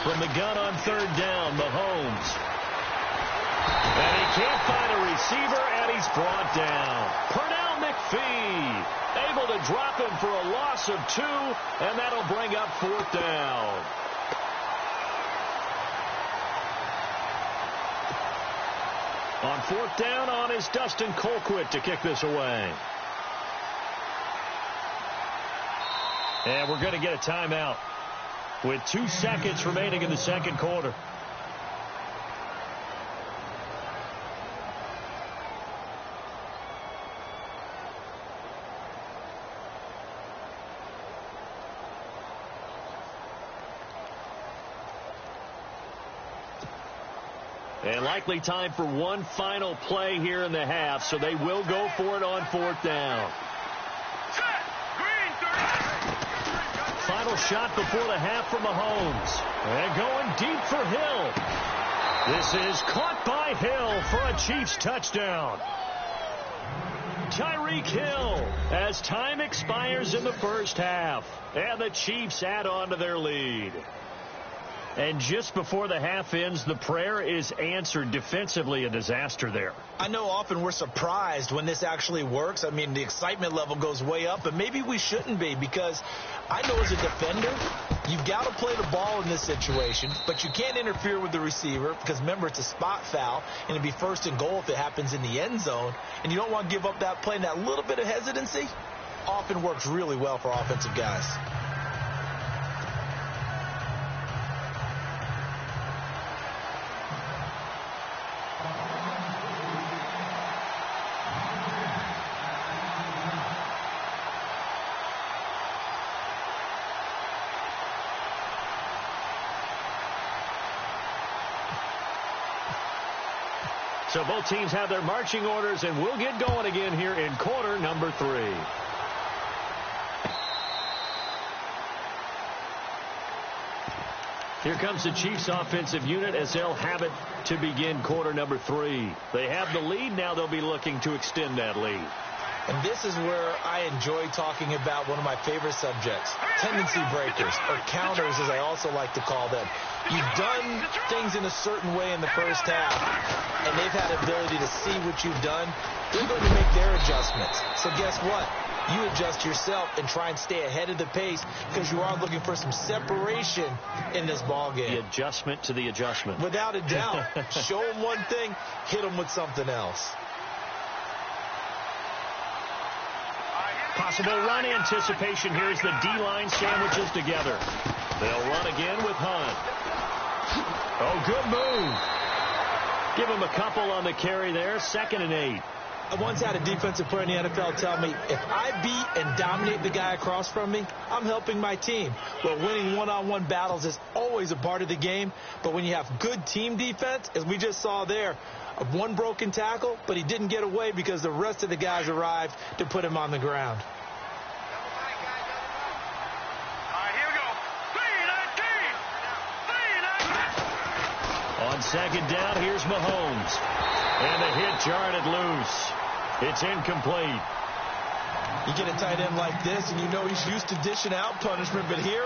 From the gun on third down, Mahomes. And he can't find a receiver, and he's brought down. Pernell McPhee able to drop him for a loss of 2, and that'll bring up fourth down. On fourth down on is Dustin Colquitt to kick this away. And we're going to get a timeout with 2 seconds remaining in the second quarter. And likely time for one final play here in the half, so they will go for it on fourth down. Final shot before the half from Mahomes. And going deep for Hill. This is caught by Hill for a Chiefs touchdown. Tyreek Hill as time expires in the first half. And the Chiefs add on to their lead. And just before the half ends, the prayer is answered. Defensively, a disaster there. I know often we're surprised when this actually works. I mean, the excitement level goes way up, but maybe we shouldn't be, because I know as a defender, you've got to play the ball in this situation, but you can't interfere with the receiver because, remember, it's a spot foul, and it'd be first and goal if it happens in the end zone, and you don't want to give up that play, and that little bit of hesitancy often works really well for offensive guys. So both teams have their marching orders, and we'll get going again here in quarter number 3. Here comes the Chiefs offensive unit as they'll have it to begin quarter number 3. They have the lead. Now they'll be looking to extend that lead. And this is where I enjoy talking about one of my favorite subjects, tendency breakers, or counters as I also like to call them. You've done things in a certain way in the first half, and they've had the ability to see what you've done. They're going to make their adjustments. So guess what? You adjust yourself and try and stay ahead of the pace because you are looking for some separation in this ball game. The adjustment to the adjustment. Without a doubt. Show them one thing, hit them with something else. Possible run anticipation here as the D-line sandwiches together. They'll run again with Hunt. Oh, good move. Give him a couple on the carry there. 2nd and 8. I once had a defensive player in the NFL tell me, if I beat and dominate the guy across from me, I'm helping my team. Well, winning one-on-one battles is always a part of the game, but when you have good team defense, as we just saw there, one broken tackle, but he didn't get away because the rest of the guys arrived to put him on the ground. On 2nd down, here's Mahomes. And the hit jarred it loose. It's incomplete. You get a tight end like this, and you know he's used to dishing out punishment, but here,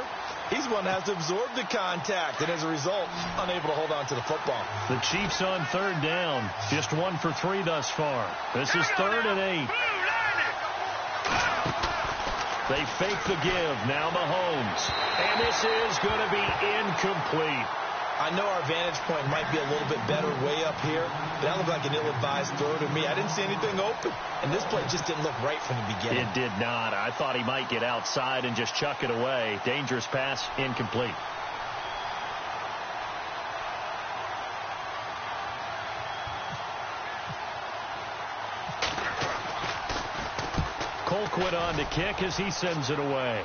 he's one that has to absorb the contact, and as a result, unable to hold on to the football. The Chiefs on 3rd down. Just 1 for 3 thus far. This is 3rd and 8. They fake the give. Now Mahomes. And this is going to be incomplete. I know our vantage point might be a little bit better way up here, but that looked like an ill-advised throw to me. I didn't see anything open, and this play just didn't look right from the beginning. It did not. I thought he might get outside and just chuck it away. Dangerous pass, incomplete. Colquitt on to kick as he sends it away.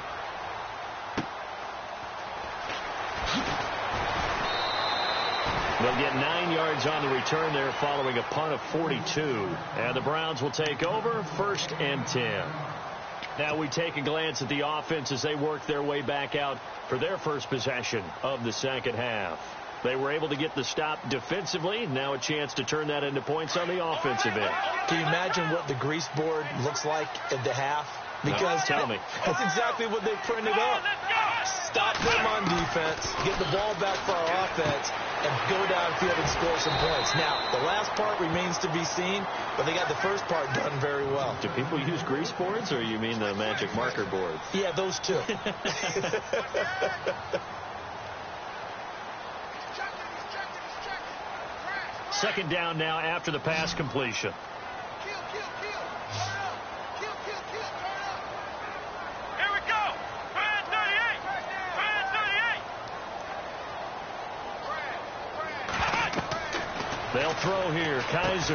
They'll get 9 yards on the return there following a punt of 42. And the Browns will take over 1st and 10. Now we take a glance at the offense as they work their way back out for their first possession of the second half. They were able to get the stop defensively. Now a chance to turn that into points on the offensive end. Can you imagine what the grease board looks like at the half? Because tell me. That's exactly what they printed up. Stop them on defense, get the ball back for our offense, and go downfield and score some points. Now, the last part remains to be seen, but they got the first part done very well. Do people use grease boards, or you mean the magic marker boards? Yeah, those two. Second down now after the pass completion. They'll throw here. Kaiser.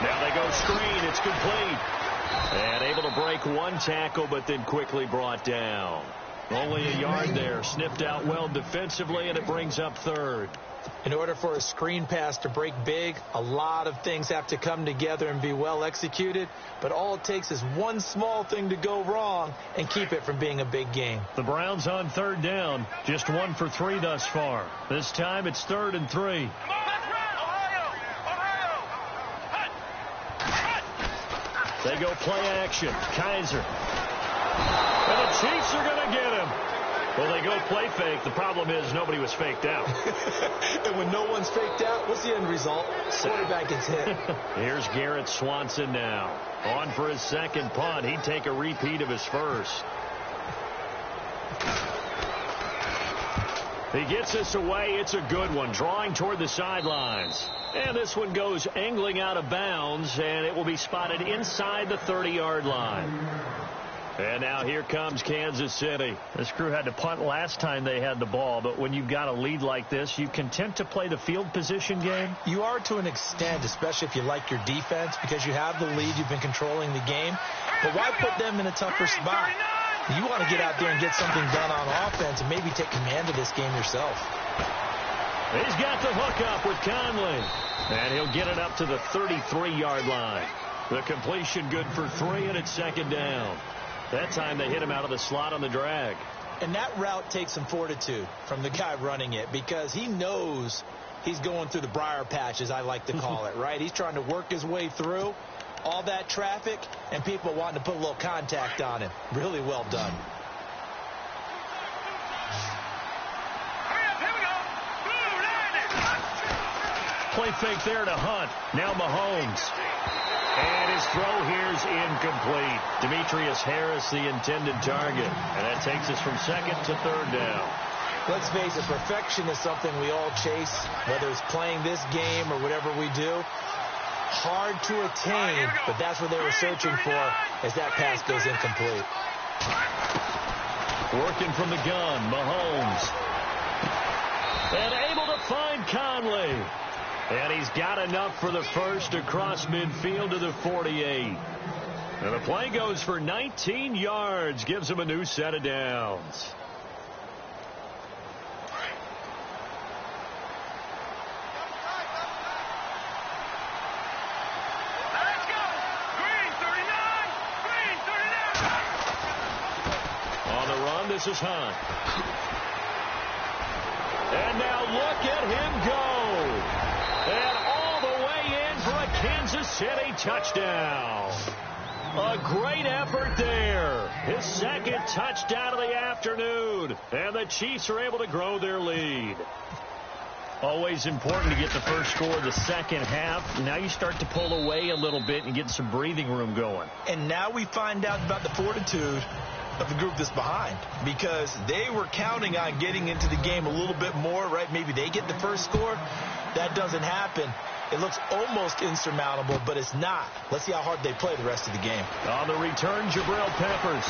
Now they go screen. It's complete. And able to break one tackle, but then quickly brought down. Only a yard there. Snipped out well defensively, and it brings up third. In order for a screen pass to break big, a lot of things have to come together and be well executed. But all it takes is one small thing to go wrong and keep it from being a big game. The Browns on third down. Just 1 for 3 thus far. This time it's 3rd and 3. They go play action. Kaiser. And the Chiefs are going to get him. Well, they go play fake. The problem is nobody was faked out. And when no one's faked out, what's the end result? Quarterback gets hit. Here's Garrett Swanson now. On for his second punt. He'd take a repeat of his first. He gets this away. It's a good one. Drawing toward the sidelines. And this one goes angling out of bounds, and it will be spotted inside the 30-yard line. And now here comes Kansas City. This crew had to punt last time they had the ball, but when you've got a lead like this, you content to play the field position game? You are to an extent, especially if you like your defense, because you have the lead, you've been controlling the game. But why put them in a tougher spot? You want to get out there and get something done on offense and maybe take command of this game yourself. He's got the hook up with Conley. And he'll get it up to the 33-yard line. The completion good for 3, and it's second down. That time they hit him out of the slot on the drag. And that route takes some fortitude from the guy running it, because he knows he's going through the briar patch, as I like to call it, right? He's trying to work his way through all that traffic and people wanting to put a little contact on him. Really well done. Play fake there to Hunt. Now Mahomes. And his throw here's incomplete. Demetrius Harris, the intended target. And that takes us from second to third down. Let's face it, perfection is something we all chase, whether it's playing this game or whatever we do. Hard to attain, but that's what they were searching for as that pass goes incomplete. Working from the gun, Mahomes. And able to find Conley. And he's got enough for the first across midfield to the 48. And the play goes for 19 yards. Gives him a new set of downs. On the run, this is Hunt. And now look at him go. And all the way in for a Kansas City touchdown. A great effort there. His second touchdown of the afternoon. And the Chiefs are able to grow their lead. Always important to get the first score of the second half. Now you start to pull away a little bit and get some breathing room going. And now we find out about the fortitude of the group that's behind, because they were counting on getting into the game a little bit more, right? Maybe they get the first score. That doesn't happen. It looks almost insurmountable, but it's not. Let's see how hard they play the rest of the game. On the return, Jabril Peppers.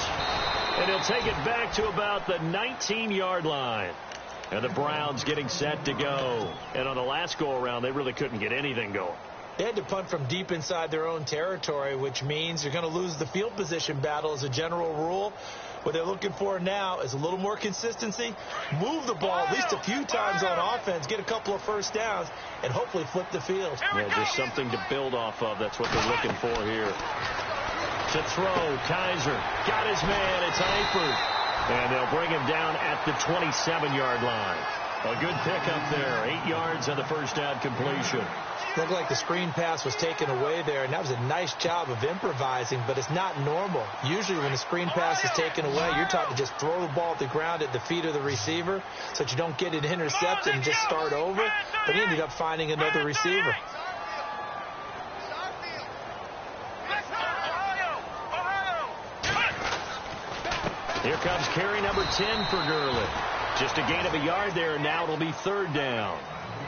And he'll take it back to about the 19-yard line. And the Browns getting set to go. And on the last go-around, they really couldn't get anything going. They had to punt from deep inside their own territory, which means they're going to lose the field position battle as a general rule. What they're looking for now is a little more consistency, move the ball at least a few times on offense, get a couple of first downs, and hopefully flip the field. Yeah, just something to build off of. That's what they're looking for here. To throw, Kaiser got his man. It's Eifert. And they'll bring him down at the 27-yard line. A good pickup there. 8 yards on the first down completion. Looked like the screen pass was taken away there, and that was a nice job of improvising, but it's not normal. Usually when the screen pass is taken away, you're taught to just throw the ball at the ground at the feet of the receiver so that you don't get it intercepted and just start over, but he ended up finding another receiver. Here comes carry number 10 for Gurley. Just a gain of a yard there, and now it'll be third down.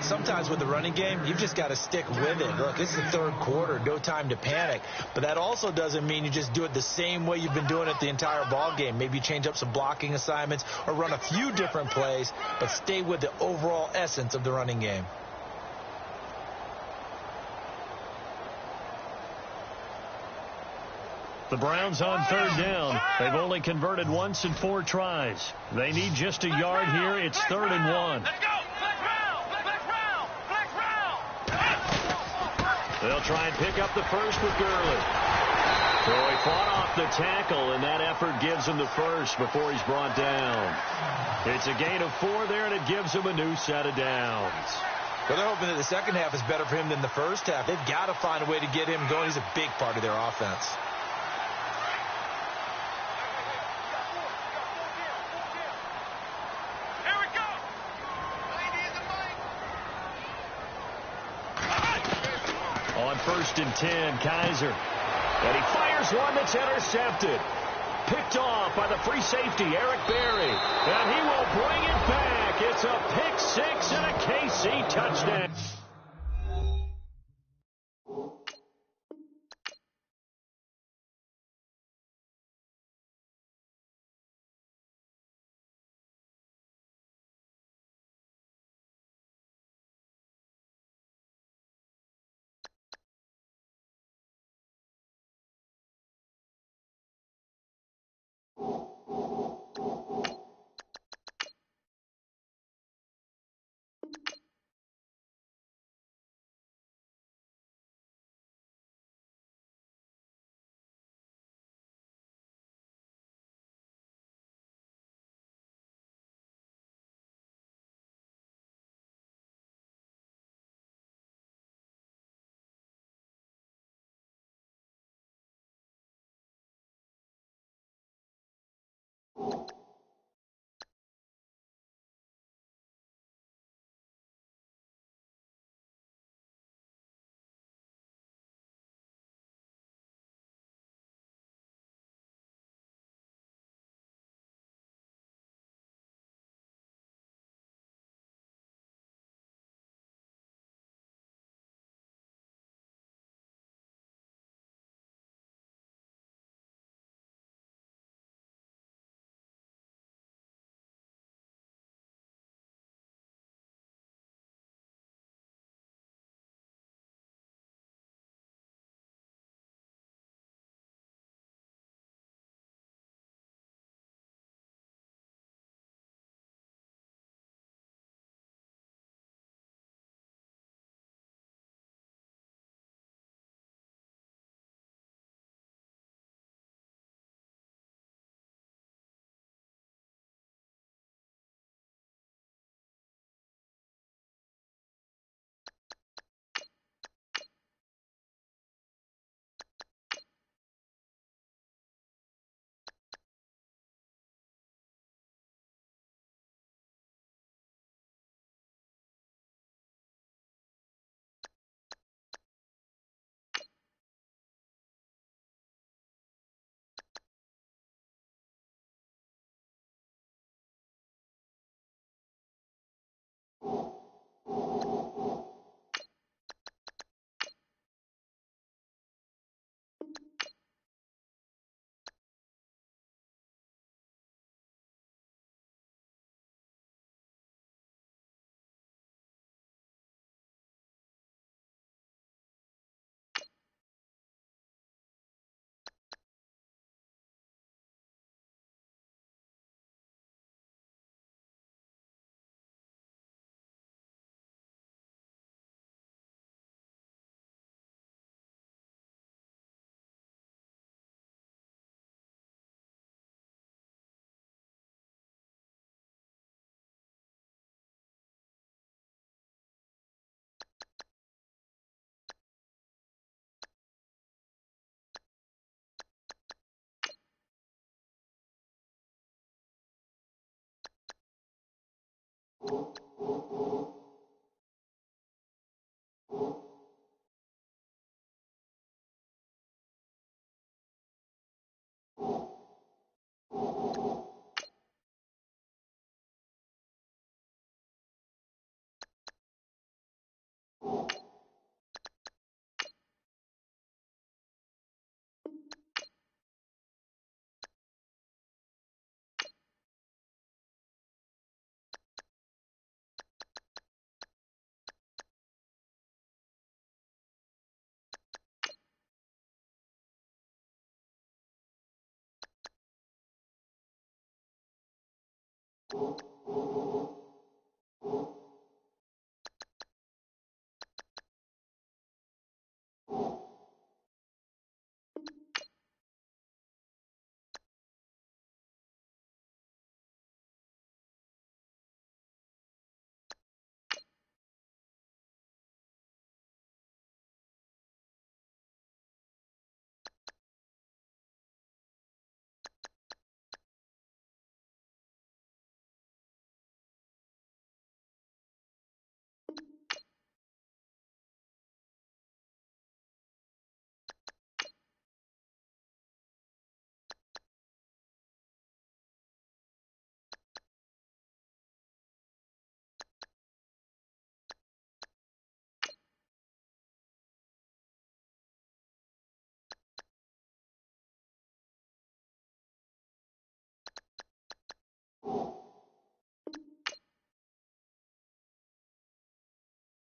Sometimes with the running game, you've just got to stick with it. Look, this is the third quarter, no time to panic. But that also doesn't mean you just do it the same way you've been doing it the entire ball game. Maybe you change up some blocking assignments or run a few different plays, but stay with the overall essence of the running game. The Browns on third down. They've only converted once in 4 tries. They need just a yard here. It's 3rd and 1. They'll try and pick up the first with Gurley. So he fought off the tackle, and that effort gives him the first before he's brought down. It's a gain of 4 there, and it gives him a new set of downs. Well, they're hoping that the second half is better for him than the first half. They've got to find a way to get him going. He's a big part of their offense. On 1st and 10, Kaiser. And he fires one that's intercepted. Picked off by the free safety, Eric Berry. And he will bring it back. It's a pick 6 and a KC touchdown.